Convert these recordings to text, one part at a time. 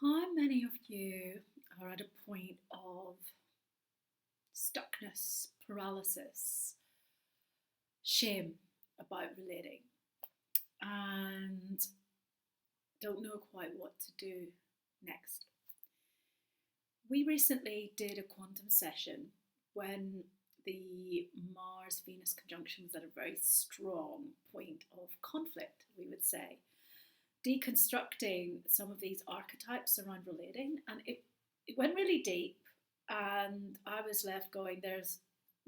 How many of you are at a point of stuckness, paralysis, shame about relating, and don't know quite what to do next? We recently did a quantum session when the Mars Venus conjunction was at a very strong point of conflict, we would say, deconstructing some of these archetypes around relating, and it went really deep. And I was left going, there's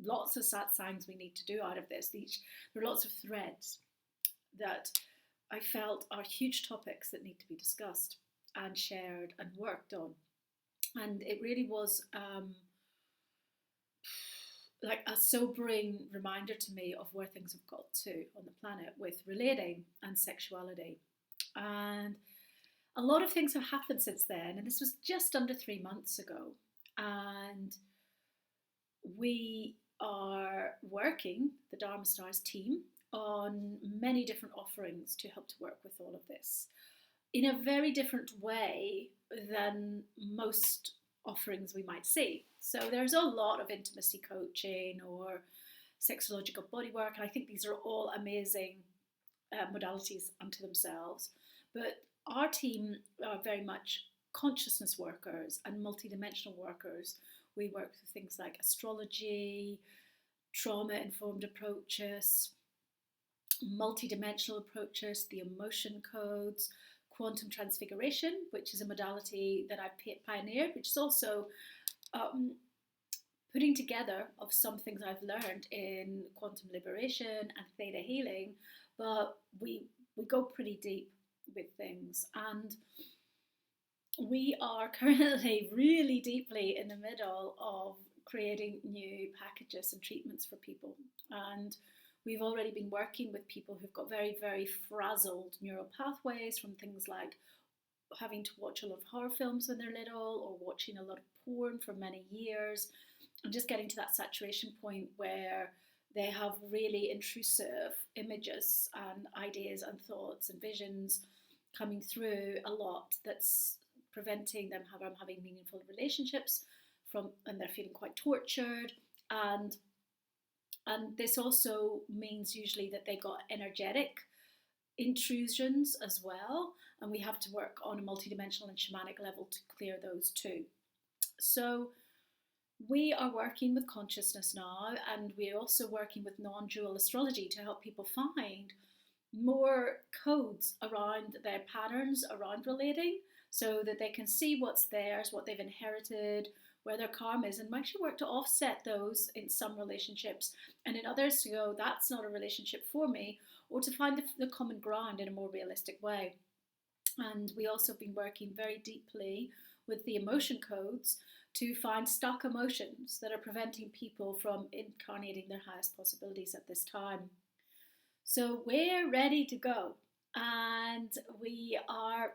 lots of satsangs we need to do out of this. There are lots of threads that I felt are huge topics that need to be discussed and shared and worked on. And it really was like a sobering reminder to me of where things have got to on the planet with relating and sexuality. And a lot of things have happened since then, and this was just under 3 months ago. And we are working, the Dharma Stars team, on many different offerings to help to work with all of this in a very different way than most offerings we might see. So there's a lot of intimacy coaching or sexological bodywork, and I think these are all amazing modalities unto themselves. But our team are very much consciousness workers and multidimensional workers. We work with things like astrology, trauma informed approaches, multidimensional approaches, the emotion codes, quantum transfiguration, which is a modality that I pioneered, which is also putting together of some things I've learned in quantum liberation and theta healing, but we go pretty deep with things. And we are currently really deeply in the middle of creating new packages and treatments for people. And we've already been working with people who've got very, very frazzled neural pathways from things like having to watch a lot of horror films when they're little or watching a lot of porn for many years and just getting to that saturation point where they have really intrusive images and ideas and thoughts and visions coming through a lot that's preventing them from having meaningful relationships and they're feeling quite tortured. And this also means usually that they got energetic intrusions as well, and we have to work on a multidimensional and shamanic level to clear those too. So we are working with consciousness now, and we're also working with non-dual astrology to help people find more codes around their patterns around relating so that they can see what's theirs, what they've inherited, where their karma is, and actually work to offset those in some relationships, and in others to go, that's not a relationship for me, or to find the common ground in a more realistic way. And we also have been working very deeply with the emotion codes to find stuck emotions that are preventing people from incarnating their highest possibilities at this time. So we're ready to go, and we are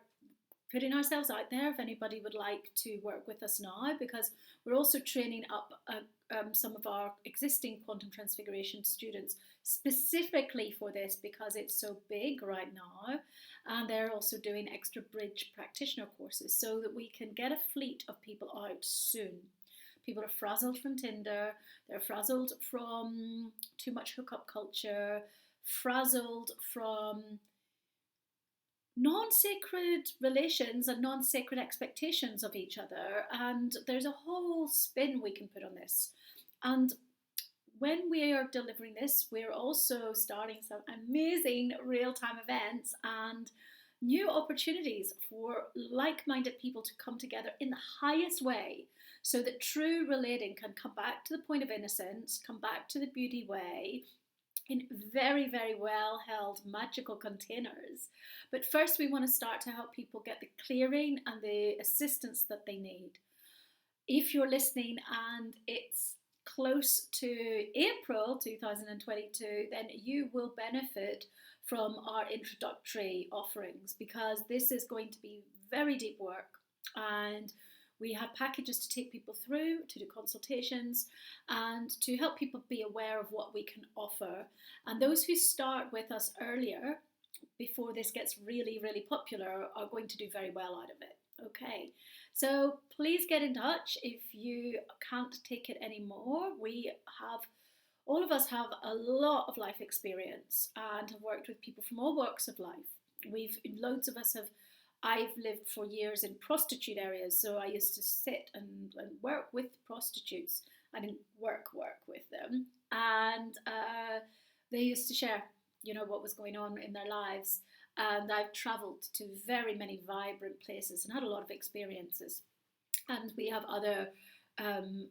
putting ourselves out there if anybody would like to work with us now, because we're also training up some of our existing quantum transfiguration students specifically for this because it's so big right now, and they're also doing extra bridge practitioner courses so that we can get a fleet of people out soon. People are frazzled from Tinder, they're frazzled from too much hookup culture, frazzled from non-sacred relations and non-sacred expectations of each other, and there's a whole spin we can put on this. And when we are delivering this, we're also starting some amazing real-time events and new opportunities for like-minded people to come together in the highest way so that true relating can come back to the point of innocence, come back to the beauty way, in very, very well held magical containers. But first, we want to start to help people get the clearing and the assistance that they need. If you're listening and it's close to April 2022, then you will benefit from our introductory offerings because this is going to be very deep work, and we have packages to take people through, to do consultations, and to help people be aware of what we can offer. And those who start with us earlier, before this gets really, really popular, are going to do very well out of it. Okay, so please get in touch if you can't take it anymore. All of us have a lot of life experience and have worked with people from all walks of life. Loads of us have, I've lived for years in prostitute areas, so I used to sit and work with prostitutes. I didn't work with them. And they used to share, what was going on in their lives. And I've travelled to very many vibrant places and had a lot of experiences. And we have other um,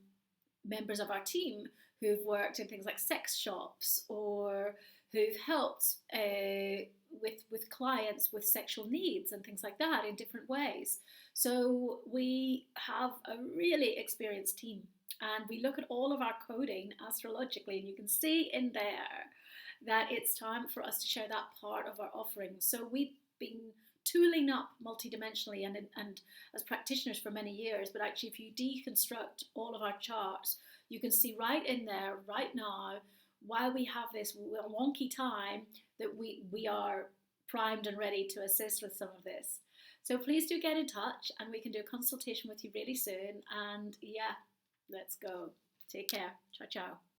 members of our team who've worked in things like sex shops or who've helped with clients with sexual needs and things like that in different ways. So we have a really experienced team, and we look at all of our coding astrologically, and you can see in there that it's time for us to share that part of our offering. So we've been tooling up multidimensionally and as practitioners for many years, but actually if you deconstruct all of our charts, you can see right in there, right now, while we have this wonky time, that we are primed and ready to assist with some of this. So please do get in touch and we can do a consultation with you really soon. And yeah, let's go. Take care. Ciao, ciao.